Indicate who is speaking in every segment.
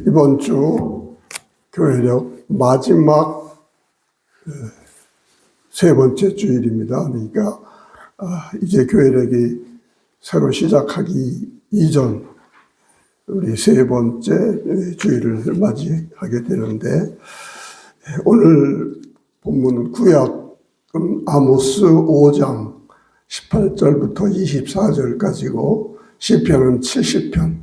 Speaker 1: 이번 주 교회력 마지막 세 번째 주일입니다. 그러니까 이제 교회력이 새로 시작하기 이전 우리 세 번째 주일을 맞이하게 되는데, 오늘 본문 구약은 아모스 5장 18절부터 24절까지고 시편은 70편,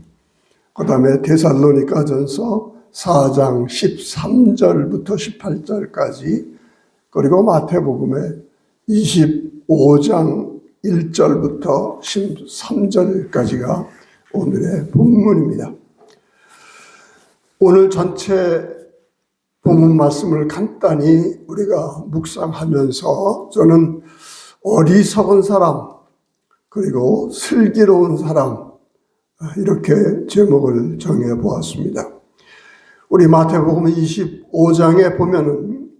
Speaker 1: 그 다음에 데살로니가전서 4장 13절부터 18절까지, 그리고 마태복음의 25장 1절부터 13절까지가 오늘의 본문입니다. 오늘 전체 본문 말씀을 간단히 우리가 묵상하면서 저는 어리석은 사람 그리고 슬기로운 사람, 이렇게 제목을 정해 보았습니다. 우리 마태복음 25장에 보면은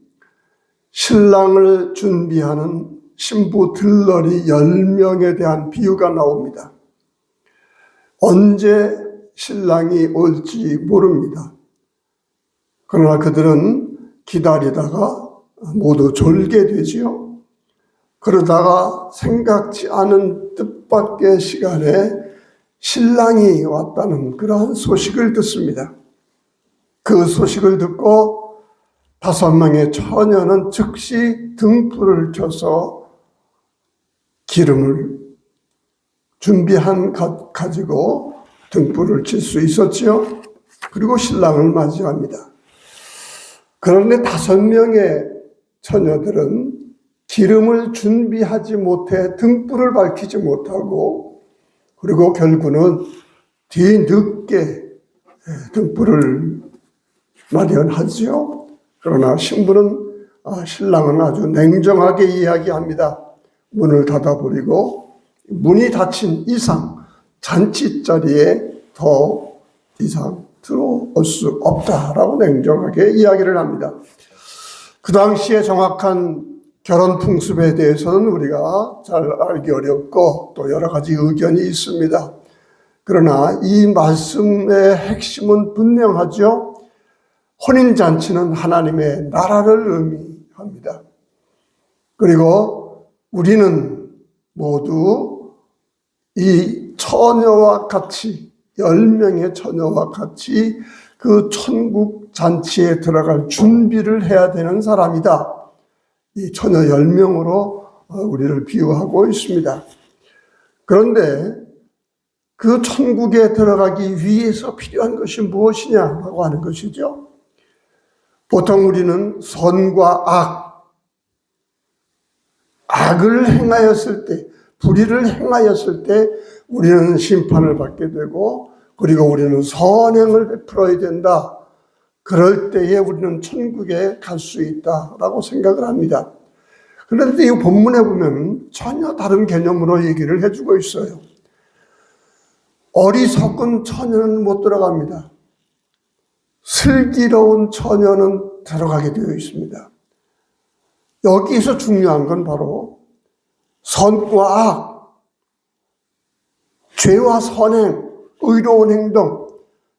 Speaker 1: 신랑을 준비하는 신부 들러리 10명에 대한 비유가 나옵니다. 언제 신랑이 올지 모릅니다. 그러나 그들은 기다리다가 모두 졸게 되지요. 그러다가 생각지 않은 뜻밖의 시간에 신랑이 왔다는 그러한 소식을 듣습니다. 그 소식을 듣고 5명의 처녀는 즉시 등불을 켜서 기름을 준비한 것 가지고 등불을 칠 수 있었지요. 그리고 신랑을 맞이합니다. 그런데 5명의 처녀들은 기름을 준비하지 못해 등불을 밝히지 못하고, 그리고 결국은 뒤늦게 등불을 마련하지요. 그러나 신랑은 아주 냉정하게 이야기합니다. 문을 닫아버리고 문이 닫힌 이상 잔치 자리에 더 이상 들어올 수 없다라고 냉정하게 이야기를 합니다. 그 당시에 정확한 결혼 풍습에 대해서는 우리가 잘 알기 어렵고 또 여러 가지 의견이 있습니다. 그러나 이 말씀의 핵심은 분명하죠. 혼인잔치는 하나님의 나라를 의미합니다. 그리고 우리는 모두 이 처녀와 같이, 10명의 처녀와 같이 그 천국 잔치에 들어갈 준비를 해야 되는 사람이다. 이 처녀 10명으로 우리를 비유하고 있습니다. 그런데 그 천국에 들어가기 위해서 필요한 것이 무엇이냐라고 하는 것이죠. 보통 우리는 선과 악을 행하였을 때, 불의를 행하였을 때 우리는 심판을 받게 되고, 그리고 우리는 선행을 베풀어야 된다. 그럴 때에 우리는 천국에 갈 수 있다라고 생각을 합니다. 그런데 이 본문에 보면 전혀 다른 개념으로 얘기를 해주고 있어요. 어리석은 처녀는 못 들어갑니다. 슬기로운 처녀는 들어가게 되어 있습니다. 여기서 중요한 건 바로 선과 악, 죄와 선행, 의로운 행동,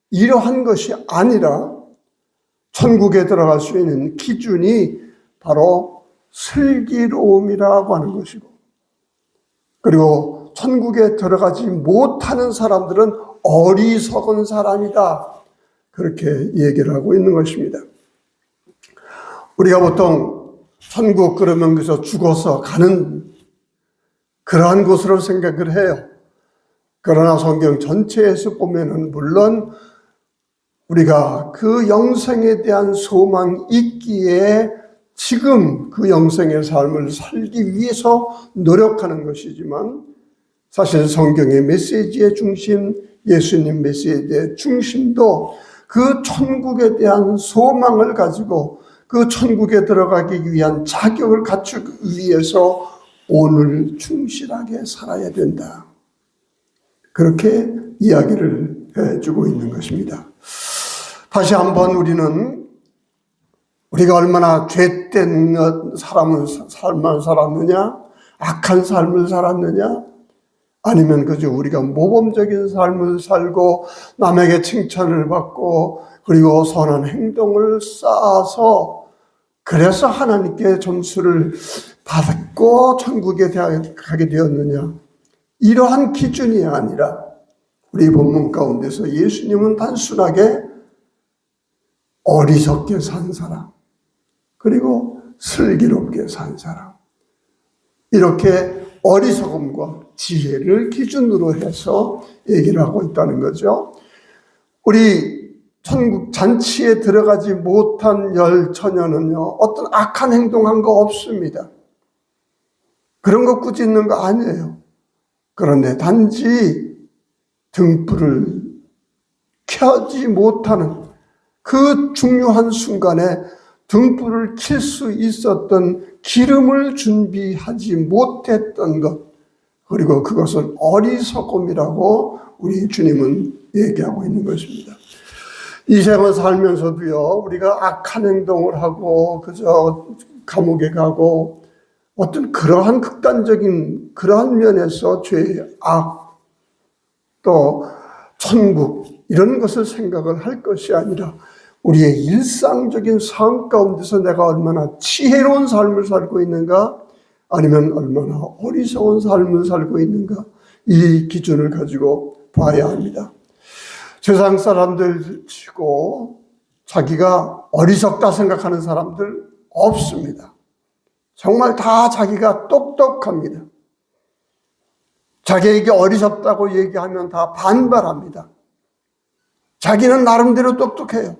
Speaker 1: 이러한 것이 아니라 천국에 들어갈 수 있는 기준이 바로 슬기로움이라고 하는 것이고, 그리고 천국에 들어가지 못하는 사람들은 어리석은 사람이다. 그렇게 얘기를 하고 있는 것입니다. 우리가 보통 천국 그러면 그래서 죽어서 가는 그러한 곳으로 생각을 해요. 그러나 성경 전체에서 보면은 물론 우리가 그 영생에 대한 소망이 있기에 지금 그 영생의 삶을 살기 위해서 노력하는 것이지만, 사실 성경의 메시지의 중심, 예수님 메시지의 중심도 그 천국에 대한 소망을 가지고 그 천국에 들어가기 위한 자격을 갖추기 위해서 오늘 충실하게 살아야 된다. 그렇게 이야기를 해주고 있는 것입니다. 다시 한번 우리가 얼마나 죄된 삶을 살았느냐, 악한 삶을 살았느냐, 아니면 그저 우리가 모범적인 삶을 살고 남에게 칭찬을 받고 그리고 선한 행동을 쌓아서 그래서 하나님께 점수를 받고 천국에 가게 되었느냐. 이러한 기준이 아니라 우리 본문 가운데서 예수님은 단순하게 어리석게 산 사람, 그리고 슬기롭게 산 사람, 이렇게 어리석음과 지혜를 기준으로 해서 얘기를 하고 있다는 거죠. 우리 천국 잔치에 들어가지 못한 열 처녀는요, 어떤 악한 행동한 거 없습니다. 그런 거 꾸짖는 거 아니에요. 그런데 단지 등불을 켜지 못하는 그 중요한 순간에 등불을 켤 수 있었던 기름을 준비하지 못했던 것, 그리고 그것은 어리석음이라고 우리 주님은 얘기하고 있는 것입니다. 이 생을 살면서도요, 우리가 악한 행동을 하고 그저 감옥에 가고 어떤 그러한 극단적인 그러한 면에서 죄의 악, 또 천국 이런 것을 생각을 할 것이 아니라 우리의 일상적인 삶 가운데서 내가 얼마나 지혜로운 삶을 살고 있는가, 아니면 얼마나 어리석은 삶을 살고 있는가, 이 기준을 가지고 봐야 합니다. 세상 사람들 치고 자기가 어리석다 생각하는 사람들 없습니다. 정말 다 자기가 똑똑합니다. 자기에게 어리석다고 얘기하면 다 반발합니다. 자기는 나름대로 똑똑해요.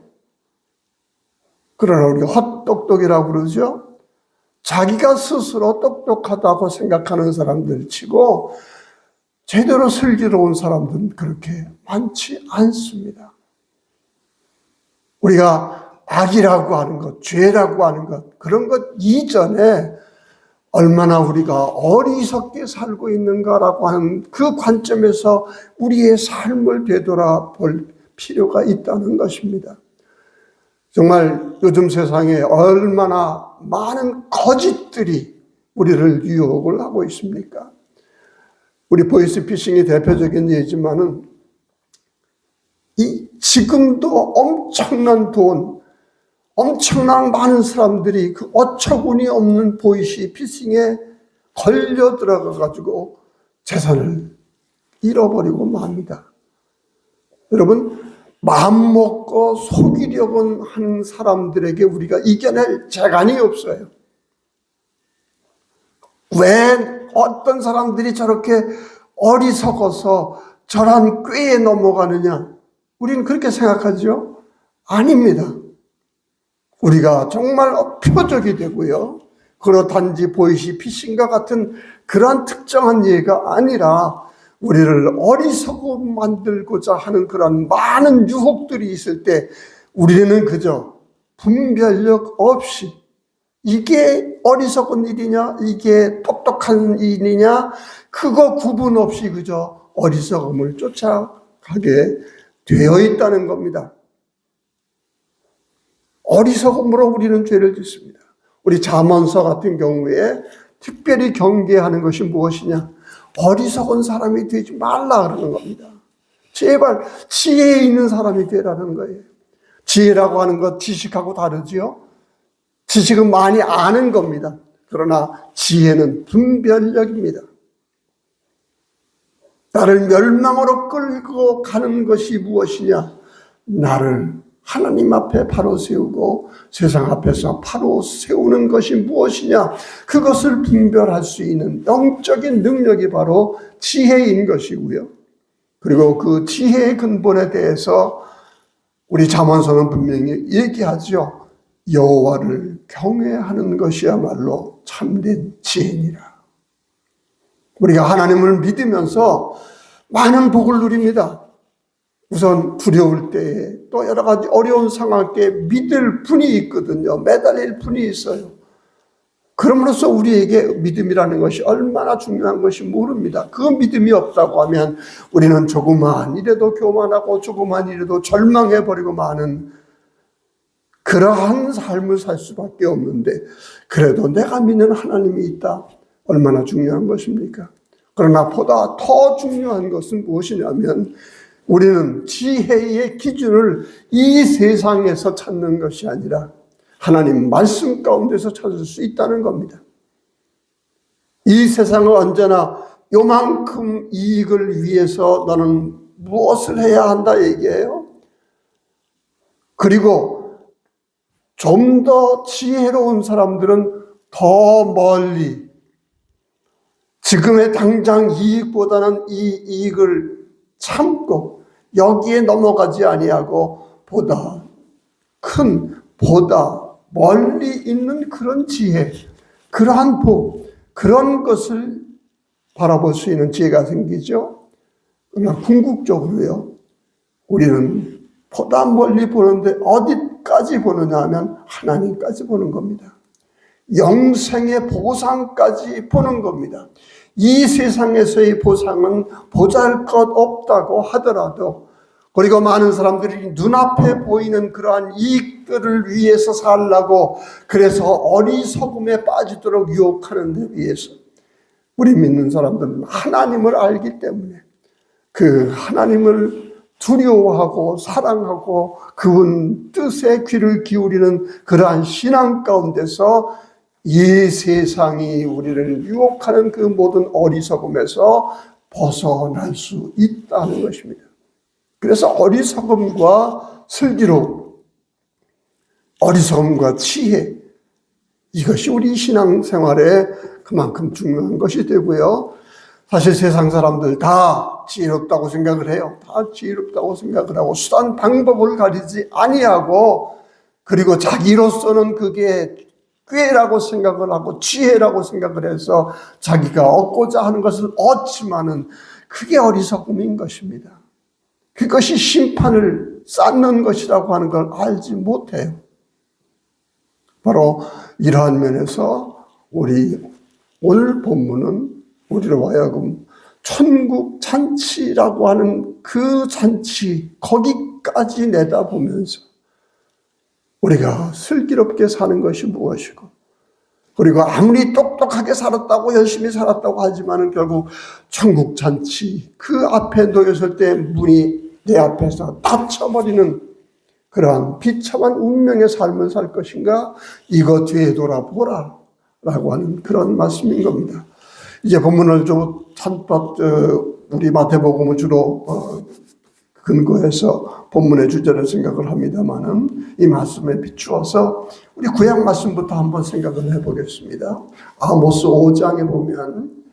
Speaker 1: 그러나 우리가 헛똑똑이라고 그러죠. 자기가 스스로 똑똑하다고 생각하는 사람들 치고 제대로 슬기로운 사람들은 그렇게 많지 않습니다. 우리가 악이라고 하는 것, 죄라고 하는 것, 그런 것 이전에 얼마나 우리가 어리석게 살고 있는가라고 하는 그 관점에서 우리의 삶을 되돌아볼 필요가 있다는 것입니다. 정말 요즘 세상에 얼마나 많은 거짓들이 우리를 유혹을 하고 있습니까? 우리 보이스피싱이 대표적인 예지만은 지금도 엄청난 돈, 엄청난 많은 사람들이 그 어처구니 없는 보이스피싱에 걸려 들어가 가지고 재산을 잃어버리고 맙니다. 여러분, 마음 먹고 속이려고 하는 사람들에게 우리가 이겨낼 재간이 없어요. 왜 어떤 사람들이 저렇게 어리석어서 저런 꾀에 넘어가느냐? 우리는 그렇게 생각하죠? 아닙니다. 우리가 정말 표적이 되고요. 그러 단지 보이스피싱과 같은 그러한 특정한 예가 아니라 우리를 어리석게 만들고자 하는 그런 많은 유혹들이 있을 때 우리는 그저 분별력 없이 이게 어리석은 일이냐, 이게 똑똑한 일이냐, 그거 구분 없이 그저 어리석음을 쫓아가게 되어 있다는 겁니다. 어리석음으로 우리는 죄를 짓습니다. 우리 잠언서 같은 경우에 특별히 경계하는 것이 무엇이냐? 어리석은 사람이 되지 말라 그러는 겁니다. 제발 지혜 있는 사람이 되라는 거예요. 지혜라고 하는 것 지식하고 다르지요. 지식은 많이 아는 겁니다. 그러나 지혜는 분별력입니다. 나를 멸망으로 끌고 가는 것이 무엇이냐? 나를 하나님 앞에 바로 세우고 세상 앞에서 바로 세우는 것이 무엇이냐? 그것을 분별할 수 있는 영적인 능력이 바로 지혜인 것이고요. 그리고 그 지혜의 근본에 대해서 우리 잠언서는 분명히 얘기하죠. 여호와를 경외하는 것이야말로 참된 지혜니라. 우리가 하나님을 믿으면서 많은 복을 누립니다. 우선 두려울 때에 또 여러 가지 어려운 상황에 믿을 분이 있거든요. 매달릴 분이 있어요. 그럼으로써 우리에게 믿음이라는 것이 얼마나 중요한 것이 모릅니다. 그 믿음이 없다고 하면 우리는 조그만 일에도 교만하고 조그만 일에도 절망해버리고 마는 그러한 삶을 살 수밖에 없는데, 그래도 내가 믿는 하나님이 있다. 얼마나 중요한 것입니까? 그러나 보다 더 중요한 것은 무엇이냐면 우리는 지혜의 기준을 이 세상에서 찾는 것이 아니라 하나님 말씀 가운데서 찾을 수 있다는 겁니다. 이 세상은 언제나 요만큼 이익을 위해서 너는 무엇을 해야 한다 얘기해요. 그리고 좀 더 지혜로운 사람들은 더 멀리 지금의 당장 이익보다는 이 이익을 참고 여기에 넘어가지 아니하고 보다 큰, 보다 멀리 있는 그런 지혜, 그러한 복, 그런 것을 바라볼 수 있는 지혜가 생기죠. 그러나 궁극적으로요, 우리는 보다 멀리 보는데 어디까지 보느냐 하면 하나님까지 보는 겁니다. 영생의 보상까지 보는 겁니다. 이 세상에서의 보상은 보잘것없다고 하더라도, 그리고 많은 사람들이 눈앞에 보이는 그러한 이익들을 위해서 살라고 그래서 어리석음에 빠지도록 유혹하는 데 비해서 우리 믿는 사람들은 하나님을 알기 때문에 그 하나님을 두려워하고 사랑하고 그분 뜻에 귀를 기울이는 그러한 신앙 가운데서 이 세상이 우리를 유혹하는 그 모든 어리석음에서 벗어날 수 있다는 것입니다. 그래서 어리석음과 슬기로움, 어리석음과 지혜, 이것이 우리 신앙생활에 그만큼 중요한 것이 되고요. 사실 세상 사람들 다 지혜롭다고 생각을 해요. 다 지혜롭다고 생각을 하고 수단 방법을 가리지 아니하고, 그리고 자기로서는 그게 꾀라고 생각을 하고 지혜라고 생각을 해서 자기가 얻고자 하는 것을 얻지만은 그게 어리석음인 것입니다. 그것이 심판을 쌓는 것이라고 하는 걸 알지 못해요. 바로 이러한 면에서 우리 오늘 본문은 우리로 하여금 천국 잔치라고 하는 그 잔치, 거기까지 내다보면서 우리가 슬기롭게 사는 것이 무엇이고, 그리고 아무리 똑똑하게 살았다고 열심히 살았다고 하지만은 결국 천국 잔치 그 앞에 놓였을 때 문이 내 앞에서 닫혀버리는 그러한 비참한 운명의 삶을 살 것인가, 이거 뒤에 돌아보라 라고 하는 그런 말씀인 겁니다. 이제 본문을 좀 찬밥 우리 마태복음을 주로 근거해서 본문의 주제를 생각을 합니다만은 이 말씀에 비추어서 우리 구약 말씀부터 한번 생각을 해보겠습니다. 아모스 5장에 보면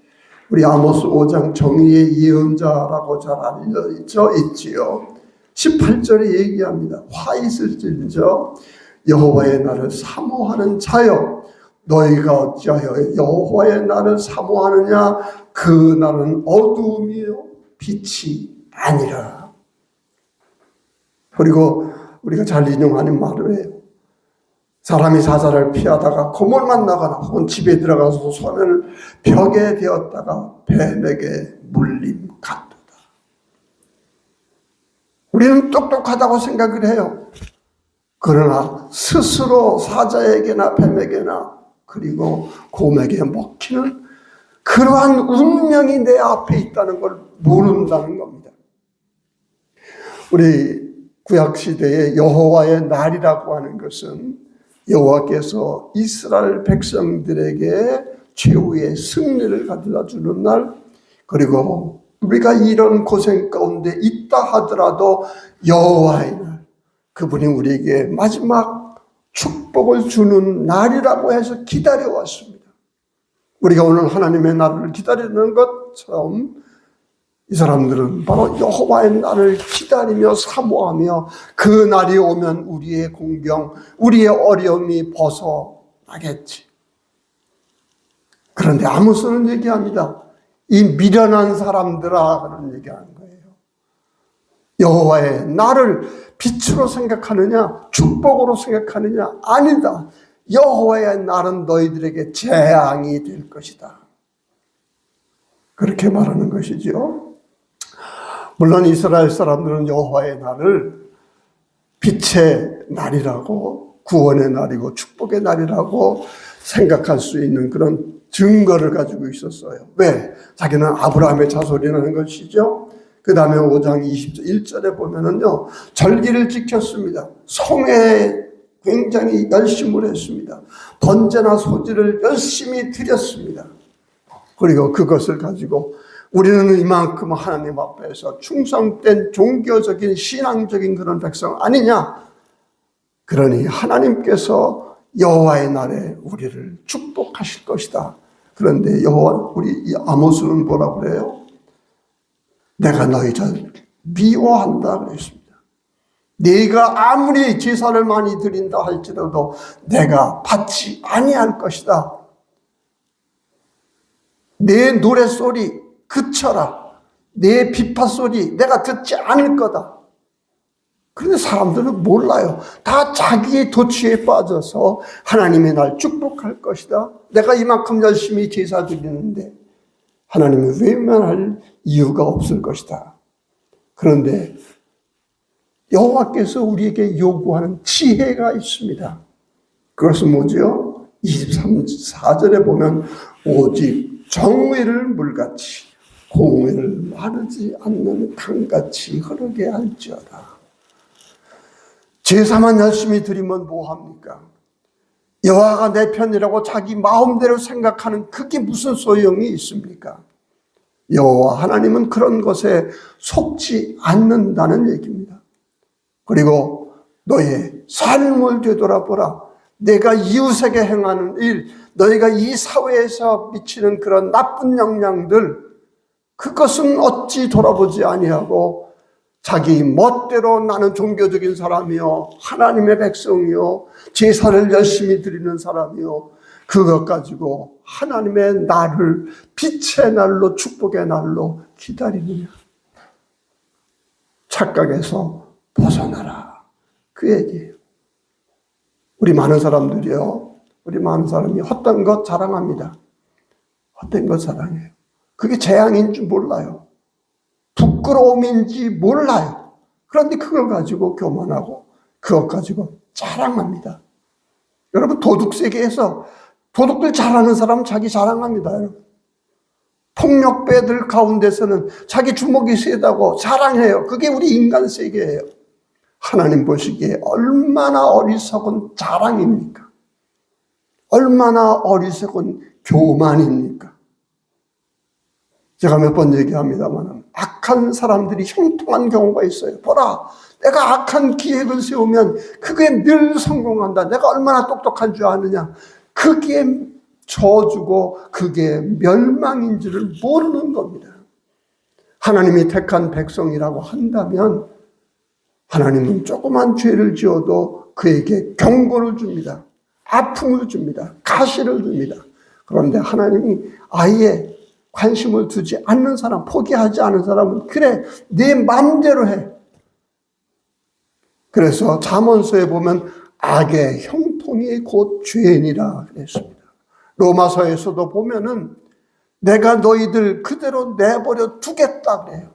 Speaker 1: 우리 아모스 5장 정의의 예언자라고 잘 알려져 있지요. 18절에 얘기합니다. 화 있을진저 여호와의 날을 사모하는 자여, 너희가 어찌하여 여호와의 날을 사모하느냐, 그 날은 어두움이요 빛이 아니라. 그리고 우리가 잘 인용하는 말이에요. 사람이 사자를 피하다가 고물 만나거나 혹은 집에 들어가서 손을 벽에 대었다가 뱀에게 물림 같도다. 우리는 똑똑하다고 생각을 해요. 그러나 스스로 사자에게나 뱀에게나 그리고 곰에게 먹히는 그러한 운명이 내 앞에 있다는 걸 모른다는 겁니다. 우리 구약시대의 여호와의 날이라고 하는 것은 여호와께서 이스라엘 백성들에게 최후의 승리를 가져다 주는 날, 그리고 우리가 이런 고생 가운데 있다 하더라도 여호와의 날, 그분이 우리에게 마지막 축복을 주는 날이라고 해서 기다려왔습니다. 우리가 오늘 하나님의 날을 기다리는 것처럼 이 사람들은 바로 여호와의 날을 기다리며 사모하며 그 날이 오면 우리의 공경, 우리의 어려움이 벗어나겠지. 그런데 아모스는 얘기합니다. 이 미련한 사람들아, 그런 얘기하는 거예요. 여호와의 날을 빛으로 생각하느냐, 축복으로 생각하느냐? 아니다. 여호와의 날은 너희들에게 재앙이 될 것이다. 그렇게 말하는 것이죠. 물론 이스라엘 사람들은 여호와의 날을 빛의 날이라고, 구원의 날이고 축복의 날이라고 생각할 수 있는 그런 증거를 가지고 있었어요. 왜? 자기는 아브라함의 자손이라는 것이죠. 그 다음에 5장 21절에 보면은요, 절기를 지켰습니다. 성회에 굉장히 열심을 했습니다. 번제나 소지를 열심히 드렸습니다. 그리고 그것을 가지고 우리는 이만큼 하나님 앞에서 충성된 종교적인 신앙적인 그런 백성 아니냐? 그러니 하나님께서 여호와의 날에 우리를 축복하실 것이다. 그런데 여호와, 우리 아모스는 뭐라 그래요? 내가 너희를 미워한다 그랬습니다. 네가 아무리 제사를 많이 드린다 할지라도 내가 받지 아니할 것이다. 내 노랫소리 그쳐라. 내 비파소리 내가 듣지 않을 거다. 그런데 사람들은 몰라요. 다 자기의 도취에 빠져서 하나님의 날 축복할 것이다. 내가 이만큼 열심히 제사 드리는데 하나님이 외면할 이유가 없을 것이다. 그런데 여호와께서 우리에게 요구하는 지혜가 있습니다. 그것은 뭐죠? 23절에 보면 오직 정의를 물같이 공의를 마르지 않는 강같이 흐르게 할지어다. 제사만 열심히 드리면 뭐합니까? 여호와가 내 편이라고 자기 마음대로 생각하는 그게 무슨 소용이 있습니까? 여호와 하나님은 그런 것에 속지 않는다는 얘기입니다. 그리고 너의 삶을 되돌아보라. 내가 이웃에게 행하는 일, 너희가 이 사회에서 미치는 그런 나쁜 영향들, 그것은 어찌 돌아보지 아니하고 자기 멋대로 나는 종교적인 사람이요, 하나님의 백성이요, 제사를 열심히 드리는 사람이요, 그것 가지고 하나님의 날을 빛의 날로 축복의 날로 기다리느냐. 착각에서 벗어나라. 그 얘기예요. 우리 많은 사람들이요, 우리 많은 사람이 헛된 것 자랑합니다. 헛된 것 자랑해요. 그게 재앙인 줄 몰라요. 부끄러움인지 몰라요. 그런데 그걸 가지고 교만하고 그것 가지고 자랑합니다. 여러분, 도둑 세계에서 도둑들 잘하는 사람은 자기 자랑합니다. 여러분. 폭력배들 가운데서는 자기 주먹이 세다고 자랑해요. 그게 우리 인간 세계예요. 하나님 보시기에 얼마나 어리석은 자랑입니까? 얼마나 어리석은 교만입니까? 제가 몇 번 얘기합니다만 악한 사람들이 형통한 경우가 있어요. 보라, 내가 악한 기획을 세우면 그게 늘 성공한다. 내가 얼마나 똑똑한 줄 아느냐. 그게 저주고 그게 멸망인 줄을 모르는 겁니다. 하나님이 택한 백성이라고 한다면 하나님은 조그만 죄를 지어도 그에게 경고를 줍니다. 아픔을 줍니다. 가시를 줍니다. 그런데 하나님이 아예 관심을 두지 않는 사람, 포기하지 않은 사람은 그래, 내 마음대로 해. 그래서 잠언서에 보면 악의 형통이 곧 죄인이라 그랬습니다. 로마서에서도 보면은 내가 너희들 그대로 내버려 두겠다 그래요.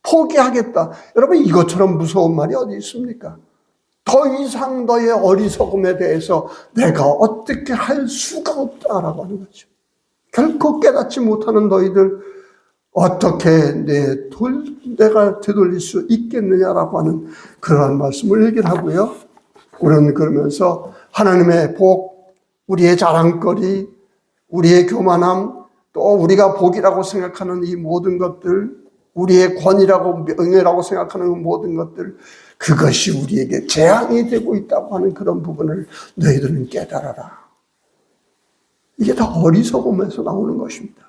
Speaker 1: 포기하겠다. 여러분, 이것처럼 무서운 말이 어디 있습니까? 더 이상 너의 어리석음에 대해서 내가 어떻게 할 수가 없다라고 하는 거죠. 결코 깨닫지 못하는 너희들 어떻게 내가 되돌릴 수 있겠느냐라고 하는 그러한 말씀을 얘기하고요. 우리는 그러면서 하나님의 복, 우리의 자랑거리, 우리의 교만함, 또 우리가 복이라고 생각하는 이 모든 것들, 우리의 권위라고 명예라고 생각하는 모든 것들, 그것이 우리에게 재앙이 되고 있다고 하는 그런 부분을 너희들은 깨달아라. 이게 다 어리석음에서 나오는 것입니다.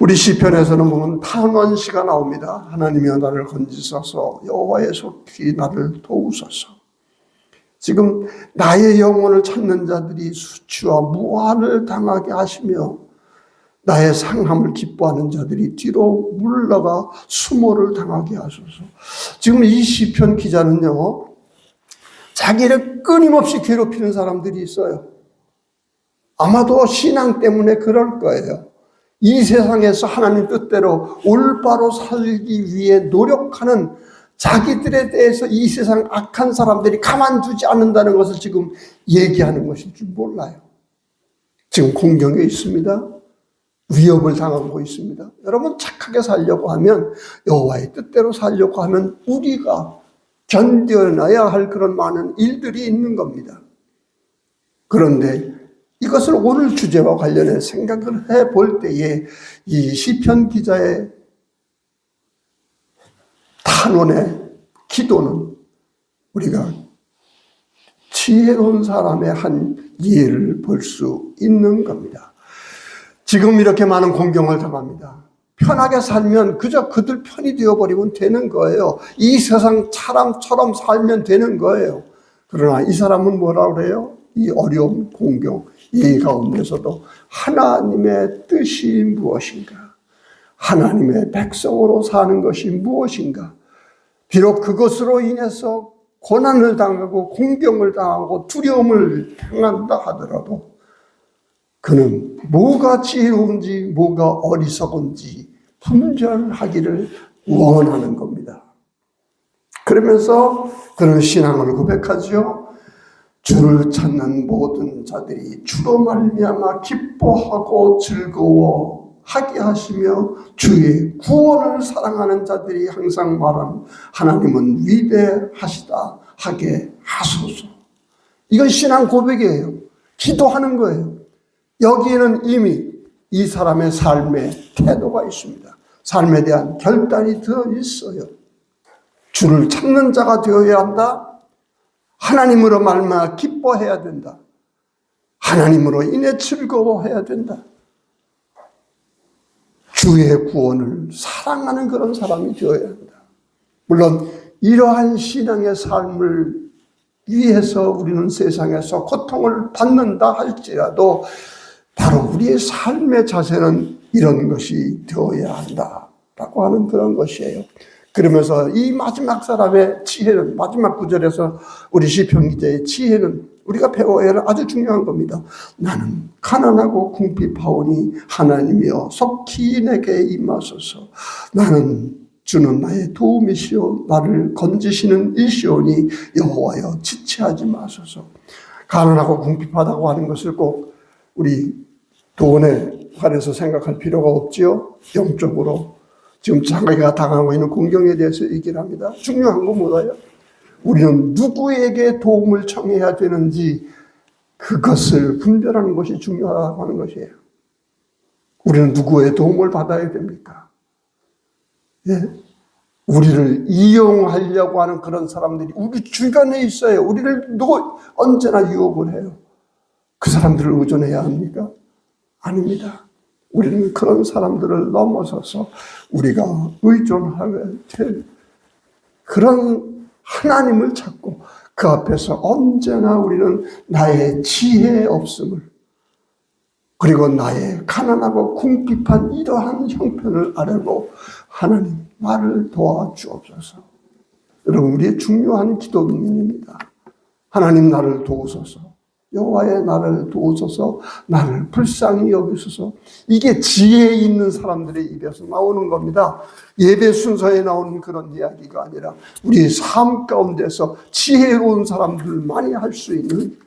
Speaker 1: 우리 시편에서는 보면 탄원시가 나옵니다. 하나님이여 나를 건지소서, 여호와의 속히 나를 도우소서. 지금 나의 영혼을 찾는 자들이 수치와 무한을 당하게 하시며 나의 상함을 기뻐하는 자들이 뒤로 물러가 수모를 당하게 하소서. 지금 이 시편 기자는요, 자기를 끊임없이 괴롭히는 사람들이 있어요. 아마도 신앙 때문에 그럴 거예요. 이 세상에서 하나님 뜻대로 올바로 살기 위해 노력하는 자기들에 대해서 이 세상 악한 사람들이 가만두지 않는다는 것을 지금 얘기하는 것일 줄 몰라요. 지금 공경에 있습니다. 위협을 당하고 있습니다. 여러분 착하게 살려고 하면, 여호와의 뜻대로 살려고 하면 우리가 견뎌내야 할 그런 많은 일들이 있는 겁니다. 그런데 이것을 오늘 주제와 관련해 생각을 해볼 때에 이 시편 기자의 탄원의 기도는 우리가 지혜로운 사람의 한 예를 볼 수 있는 겁니다. 지금 이렇게 많은 공경을 당합니다. 편하게 살면 그저 그들 편이 되어버리면 되는 거예요. 이 세상 사람처럼 살면 되는 거예요. 그러나 이 사람은 뭐라 그래요? 이 어려운 공경, 이 가운데서도 하나님의 뜻이 무엇인가? 하나님의 백성으로 사는 것이 무엇인가? 비록 그것으로 인해서 고난을 당하고 공경을 당하고 두려움을 당한다 하더라도 그는 뭐가 지혜로운지 뭐가 어리석은지 분별하기를 원하는 겁니다. 그러면서 그는 신앙을 고백하죠. 주를 찾는 모든 자들이 주로 말미암아 기뻐하고 즐거워하게 하시며 주의 구원을 사랑하는 자들이 항상 말하는 하나님은 위대하시다 하게 하소서. 이건 신앙 고백이에요. 기도하는 거예요. 여기에는 이미 이 사람의 삶의 태도가 있습니다. 삶에 대한 결단이 들어 있어요. 주를 찾는 자가 되어야 한다. 하나님으로 말미암아 기뻐해야 된다. 하나님으로 인해 즐거워해야 된다. 주의 구원을 사랑하는 그런 사람이 되어야 한다. 물론 이러한 신앙의 삶을 위해서 우리는 세상에서 고통을 받는다 할지라도 바로 우리의 삶의 자세는 이런 것이 되어야 한다라고 하는 그런 것이에요. 그러면서 이 마지막 사람의 지혜는, 마지막 구절에서 우리 시편 기자의 지혜는 우리가 배워야 할 아주 중요한 겁니다. 나는 가난하고 궁핍하오니 하나님이여 속히 내게 임하소서. 나는 주는 나의 도움이시오. 나를 건지시는 이시오니 여호와여 지체하지 마소서. 가난하고 궁핍하다고 하는 것을 꼭 우리 돈에 관해서 생각할 필요가 없지요. 영적으로 지금 자기가 당하고 있는 공경에 대해서 얘기를 합니다. 중요한 건 뭐예요? 우리는 누구에게 도움을 청해야 되는지 그것을 분별하는 것이 중요하다고 하는 것이에요. 우리는 누구의 도움을 받아야 됩니까? 예? 우리를 이용하려고 하는 그런 사람들이 우리 주변에 있어요. 우리를 언제나 유혹을 해요. 그 사람들을 의존해야 합니까? 아닙니다. 우리는 그런 사람들을 넘어서서 우리가 의존하게 될 그런 하나님을 찾고 그 앞에서 언제나 우리는 나의 지혜 없음을 그리고 나의 가난하고 궁핍한 이러한 형편을 알고 하나님 나를 도와주옵소서. 여러분 우리의 중요한 기도문입니다. 하나님 나를 도우소서. 여호와의 나를 도우소서. 나를 불쌍히 여기소서. 이게 지혜 있는 사람들의 입에서 나오는 겁니다. 예배 순서에 나오는 그런 이야기가 아니라 우리의 삶 가운데서 지혜로운 사람들만이 할 수 있는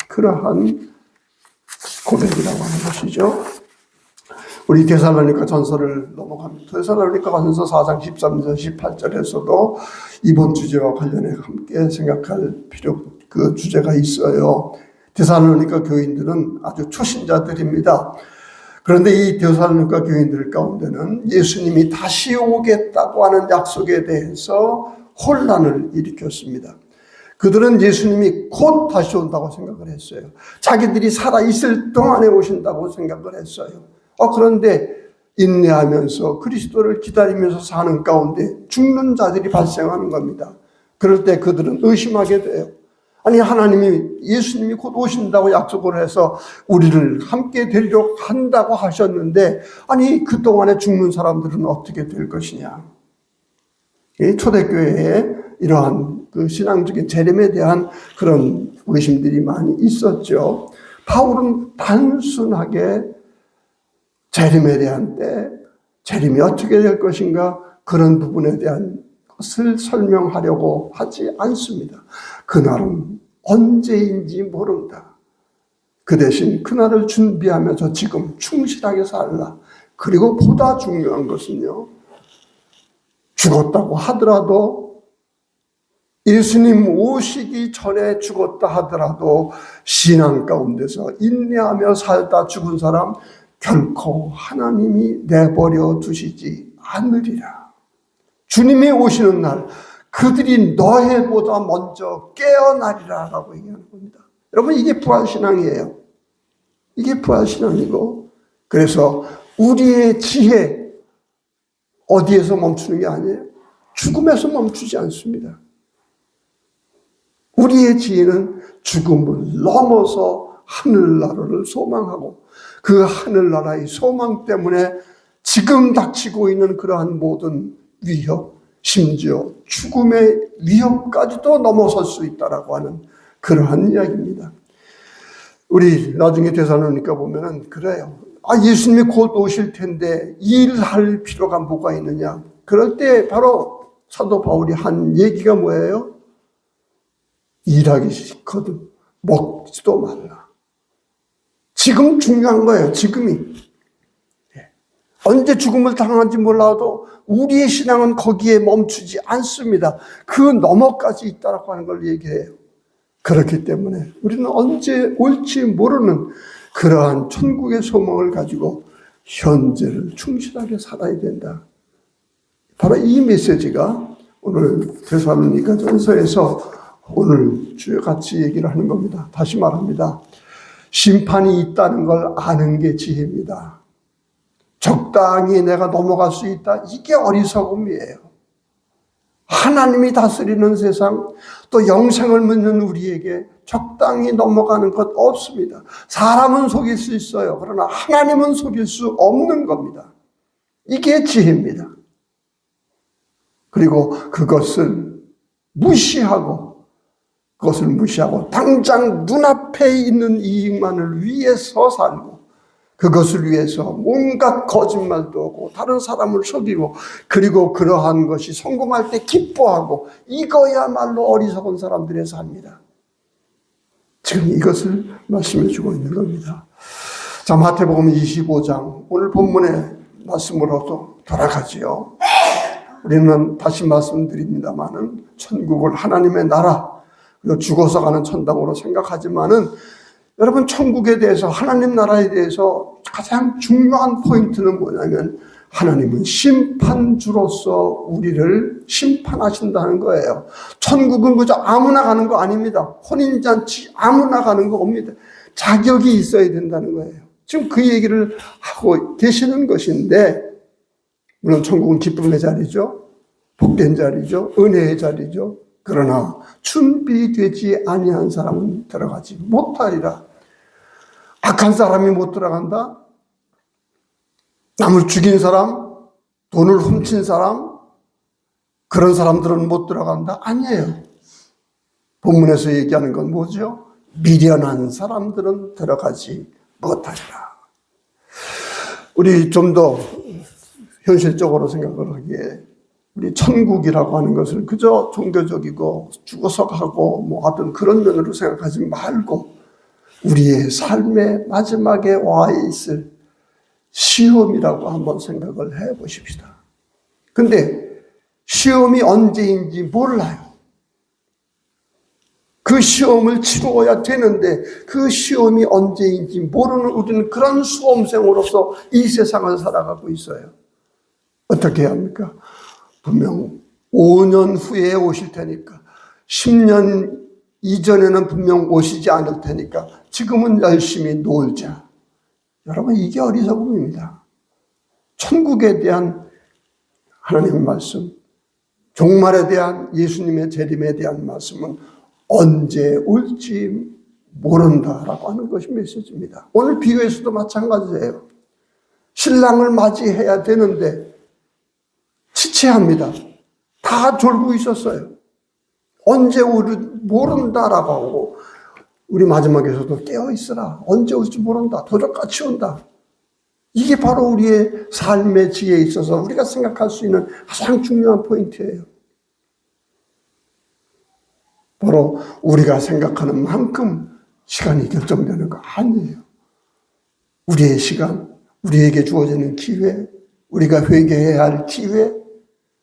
Speaker 1: 그러한 고백이라고 하는 것이죠. 우리 데살로니가 전서를 넘어갑니다. 데살로니가 전서 4장 13절 18절에서도 이번 주제와 관련해 함께 생각할 그 주제가 있어요. 데살로니가 교인들은 아주 초신자들입니다. 그런데 이 데살로니가 교인들 가운데는 예수님이 다시 오겠다고 하는 약속에 대해서 혼란을 일으켰습니다. 그들은 예수님이 곧 다시 온다고 생각을 했어요. 자기들이 살아있을 동안에 오신다고 생각을 했어요. 그런데 인내하면서 그리스도를 기다리면서 사는 가운데 죽는 자들이 발생하는 겁니다. 그럴 때 그들은 의심하게 돼요. 아니 예수님이 곧 오신다고 약속을 해서 우리를 함께 데리러 간다고 하셨는데 아니 그동안에 죽는 사람들은 어떻게 될 것이냐. 이 초대교회에 이러한 그 신앙적인 재림에 대한 그런 의심들이 많이 있었죠. 바울은 단순하게 재림에 대한 재림이 어떻게 될 것인가 그런 부분에 대한 것을 설명하려고 하지 않습니다. 그날은 언제인지 모른다. 그 대신 그날을 준비하면서 지금 충실하게 살라. 그리고 보다 중요한 것은요, 죽었다고 하더라도, 예수님 오시기 전에 죽었다 하더라도 신앙 가운데서 인내하며 살다 죽은 사람 결코 하나님이 내버려 두시지 않으리라. 주님이 오시는 날 그들이 너희보다 먼저 깨어나리라 라고 얘기하는 겁니다. 여러분, 이게 부활신앙이에요. 이게 부활신앙이고, 그래서 우리의 지혜 어디에서 멈추는 게 아니에요. 죽음에서 멈추지 않습니다. 우리의 지혜는 죽음을 넘어서 하늘나라를 소망하고, 그 하늘나라의 소망 때문에 지금 닥치고 있는 그러한 모든 위협, 심지어 죽음의 위협까지도 넘어설 수 있다라고 하는 그러한 이야기입니다. 우리 나중에 데살로니가 보면은 그래요. 예수님이 곧 오실 텐데 일할 필요가 뭐가 있느냐. 그럴 때 바로 사도 바울이 한 얘기가 뭐예요? 일하기 싫거든 먹지도 말라. 지금 중요한 거예요. 지금이. 언제 죽음을 당할지 몰라도 우리의 신앙은 거기에 멈추지 않습니다. 그 너머까지 있다라고 하는 걸 얘기해요. 그렇기 때문에 우리는 언제 올지 모르는 그러한 천국의 소망을 가지고 현재를 충실하게 살아야 된다. 바로 이 메시지가 오늘 데살로니가 전서에서 오늘 주에 같이 얘기를 하는 겁니다. 다시 말합니다. 심판이 있다는 걸 아는 게 지혜입니다. 적당히 내가 넘어갈 수 있다. 이게 어리석음이에요. 하나님이 다스리는 세상, 또 영생을 묻는 우리에게 적당히 넘어가는 것 없습니다. 사람은 속일 수 있어요. 그러나 하나님은 속일 수 없는 겁니다. 이게 지혜입니다. 그리고 그것을 무시하고 당장 눈앞에 있는 이익만을 위해서 살고, 그것을 위해서 온갖 거짓말도 하고 다른 사람을 속이고, 그리고 그러한 것이 성공할 때 기뻐하고, 이거야말로 어리석은 사람들의 삶이다. 지금 이것을 말씀해 주고 있는 겁니다. 자, 마태복음 25장 오늘 본문의 말씀으로도 돌아가지요. 우리는 다시 말씀드립니다마는 천국을 하나님의 나라, 그리고 죽어서 가는 천당으로 생각하지만은, 여러분, 천국에 대해서, 하나님 나라에 대해서 가장 중요한 포인트는 뭐냐면, 하나님은 심판주로서 우리를 심판하신다는 거예요. 천국은 그저 아무나 가는 거 아닙니다. 혼인잔치 아무나 가는 거 없습니다. 자격이 있어야 된다는 거예요. 지금 그 얘기를 하고 계시는 것인데, 물론 천국은 기쁨의 자리죠. 복된 자리죠. 은혜의 자리죠. 그러나 준비되지 아니한 사람은 들어가지 못하리라. 악한 사람이 못 들어간다? 남을 죽인 사람, 돈을 훔친 사람, 그런 사람들은 못 들어간다? 아니에요. 본문에서 얘기하는 건 뭐죠? 미련한 사람들은 들어가지 못하리라. 우리 좀 더 현실적으로 생각을 하기에, 우리 천국이라고 하는 것을 그저 종교적이고 죽어서 가고 뭐 하여튼 그런 면으로 생각하지 말고, 우리의 삶의 마지막에 와 있을 시험이라고 한번 생각을 해 보십시다. 근데 시험이 언제인지 몰라요. 그 시험을 치루어야 되는데 그 시험이 언제인지 모르는 우리는 그런 수험생으로서 이 세상을 살아가고 있어요. 어떻게 해야 합니까? 분명 5년 후에 오실 테니까, 10년 이전에는 분명 오시지 않을 테니까 지금은 열심히 놀자. 여러분, 이게 어리석음입니다. 천국에 대한 하나님의 말씀, 종말에 대한 예수님의 재림에 대한 말씀은 언제 올지 모른다라고 하는 것이 메시지입니다. 오늘 비유에서도 마찬가지예요. 신랑을 맞이해야 되는데 지체합니다. 다 졸고 있었어요. 언제 올지 모른다라고 하고, 우리 마지막에서도 깨어있으라. 언제 올지 모른다. 도적같이 온다. 이게 바로 우리의 삶의 지혜에 있어서 우리가 생각할 수 있는 가장 중요한 포인트예요. 바로 우리가 생각하는 만큼 시간이 결정되는 거 아니에요. 우리의 시간, 우리에게 주어지는 기회, 우리가 회개해야 할 기회,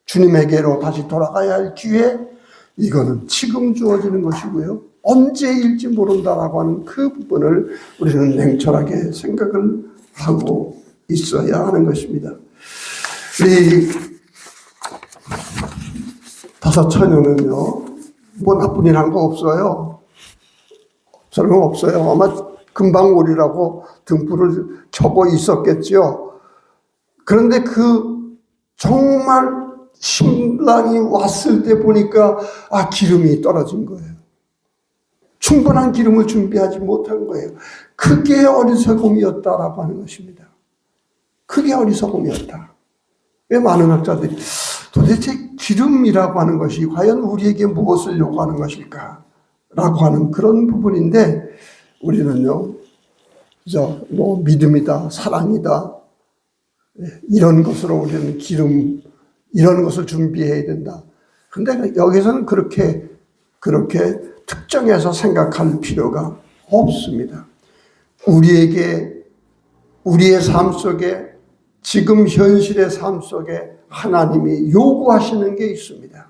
Speaker 1: 주님에게로 다시 돌아가야 할 기회, 이거는 지금 주어지는 것이고요. 언제일지 모른다라고 하는 그 부분을 우리는 냉철하게 생각을 하고 있어야 하는 것입니다. 우리 다섯 처녀는요, 뭐 나쁜 일 한 거 없어요. 없어요. 아마 금방 오리라고 등불을 켜고 있었겠지요. 그런데 그 정말 신랑이 왔을 때 보니까 기름이 떨어진 거예요. 충분한 기름을 준비하지 못한 거예요. 그게 어리석음이었다라고 하는 것입니다. 그게 어리석음이었다. 왜 많은 학자들이 도대체 기름이라고 하는 것이 과연 우리에게 무엇을 요구하는 것일까? 라고 하는 그런 부분인데, 우리는요, 그죠? 뭐 믿음이다, 사랑이다, 이런 것으로 우리는 기름, 이런 것을 준비해야 된다. 근데 여기서는 그렇게 특정해서 생각할 필요가 없습니다. 우리의 삶 속에, 지금 현실의 삶 속에 하나님이 요구하시는 게 있습니다.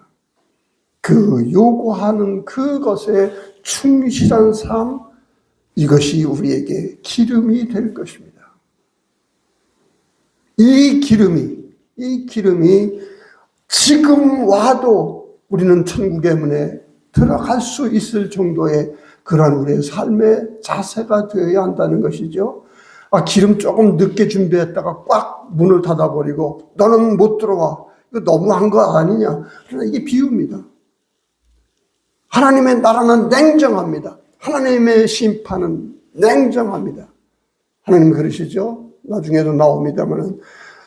Speaker 1: 그 요구하는 그것에 충실한 삶, 이것이 우리에게 기름이 될 것입니다. 이 기름이 지금 와도 우리는 천국의 문에 들어갈 수 있을 정도의 그러한 우리의 삶의 자세가 되어야 한다는 것이죠. 기름 조금 늦게 준비했다가 꽉 문을 닫아버리고 너는 못 들어와. 이거 너무한 거 아니냐. 그러나 이게 비유입니다. 하나님의 나라는 냉정합니다. 하나님의 심판은 냉정합니다. 하나님 그러시죠. 나중에도 나옵니다만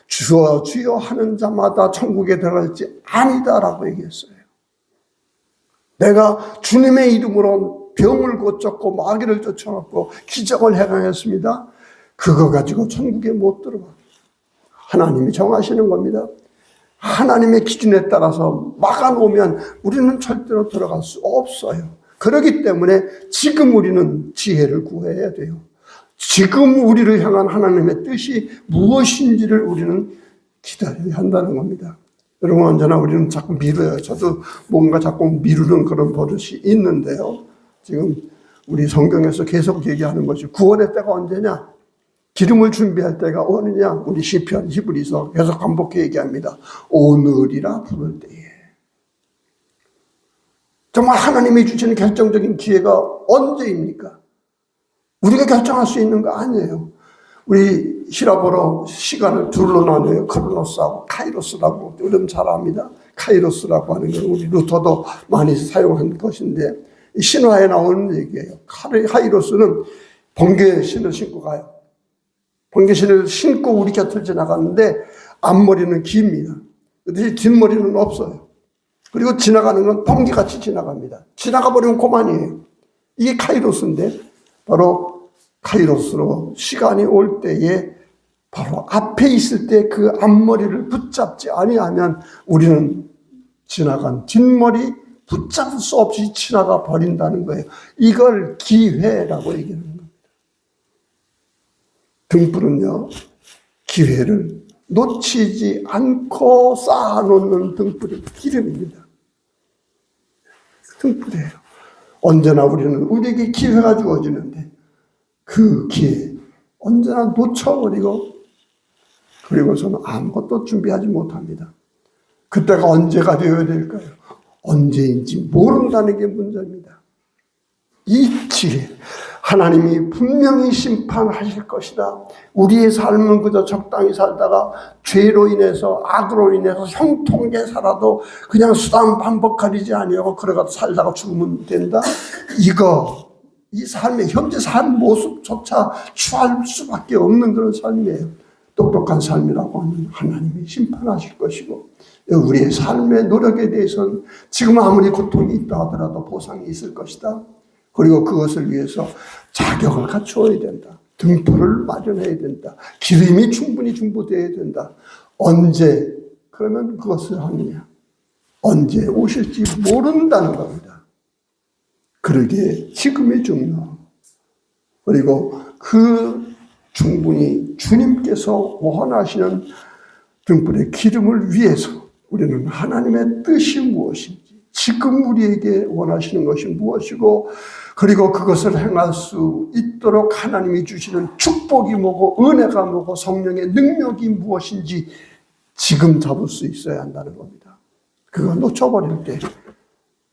Speaker 1: 주여 주여 하는 자마다 천국에 들어갈지 아니다라고 얘기했어요. 내가 주님의 이름으로 병을 고쳤고 마귀를 쫓아왔고 기적을 행하였습니다. 그거 가지고 천국에 못 들어가. 하나님이 정하시는 겁니다. 하나님의 기준에 따라서 막아놓으면 우리는 절대로 들어갈 수 없어요. 그렇기 때문에 지금 우리는 지혜를 구해야 돼요. 지금 우리를 향한 하나님의 뜻이 무엇인지를 우리는 기다려야 한다는 겁니다. 여러분, 언제나 우리는 자꾸 미뤄요. 저도 뭔가 자꾸 미루는 그런 버릇이 있는데요. 지금 우리 성경에서 계속 얘기하는 것이 구원의 때가 언제냐? 기름을 준비할 때가 어느냐? 우리 시편, 히브리서 계속 반복해 얘기합니다. 오늘이라 부를 때에. 정말 하나님이 주시는 결정적인 기회가 언제입니까? 우리가 결정할 수 있는 거 아니에요. 우리 히라보로 시간을 둘로 나눠요. 크로노스하고 카이로스라고. 우리는 잘 압니다. 카이로스라고 하는 건 우리 루터도 많이 사용한 것인데, 신화에 나오는 얘기예요. 카이로스는 번개신을 신고 가요. 번개신을 신고 우리 곁을 지나가는데 앞머리는 깁니다. 그런데 뒷머리는 없어요. 그리고 지나가는 건 번개같이 지나갑니다. 지나가 버리면 그만이에요. 이게 카이로스인데, 바로 카이로스로 시간이 올 때에 바로 앞에 있을 때 그 앞머리를 붙잡지 아니하면 우리는 지나간 뒷머리 붙잡을 수 없이 지나가 버린다는 거예요. 이걸 기회라고 얘기하는 겁니다. 등불은요, 기회를 놓치지 않고 쌓아놓는 등불이 기름입니다. 등불이에요. 언제나 우리에게 기회가 주어지는데 그 기회 언제나 놓쳐버리고 그리고서는 아무것도 준비하지 못합니다. 그때가 언제가 되어야 될까요? 언제인지 모른다는 게 문제입니다. 이 기회, 하나님이 분명히 심판하실 것이다. 우리의 삶은 그저 적당히 살다가 죄로 인해서, 악으로 인해서 형통하게 살아도 그냥 수단 방법 가리지 아니하고 그러다 살다가 죽으면 된다. 이 삶의 현재 삶 모습조차 취할 수밖에 없는 그런 삶이에요. 똑똑한 삶이라고 하면 하나님이 심판하실 것이고, 우리의 삶의 노력에 대해서는 지금 아무리 고통이 있다 하더라도 보상이 있을 것이다. 그리고 그것을 위해서 자격을 갖추어야 된다. 등불을 마련해야 된다. 기름이 충분히 준비되어야 된다. 언제 그러면 그것을 하느냐? 언제 오실지 모른다는 겁니다. 그러기에 지금이 중요하고 그리고 그 충분히 주님께서 원하시는 등불의 기름을 위해서 우리는 하나님의 뜻이 무엇인지, 지금 우리에게 원하시는 것이 무엇이고, 그리고 그것을 행할 수 있도록 하나님이 주시는 축복이 뭐고 은혜가 뭐고 성령의 능력이 무엇인지 지금 잡을 수 있어야 한다는 겁니다. 그거 놓쳐버릴 때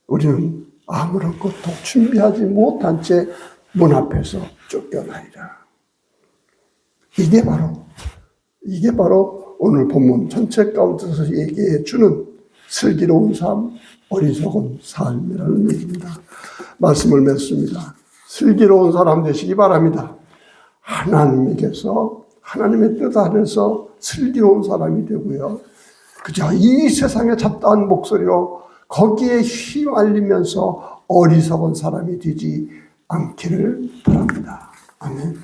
Speaker 1: 우리는 아무런 것도 준비하지 못한 채 문 앞에서 쫓겨나리라. 이게 바로 오늘 본문 전체 가운데서 얘기해 주는 슬기로운 삶, 어리석은 삶이라는 얘기입니다. 말씀을 맺습니다. 슬기로운 사람 되시기 바랍니다. 하나님께서 하나님의 뜻 안에서 슬기로운 사람이 되고요. 그저 이 세상의 잡다한 목소리로 거기에 휘말리면서 어리석은 사람이 되지 않기를 바랍니다. 아멘.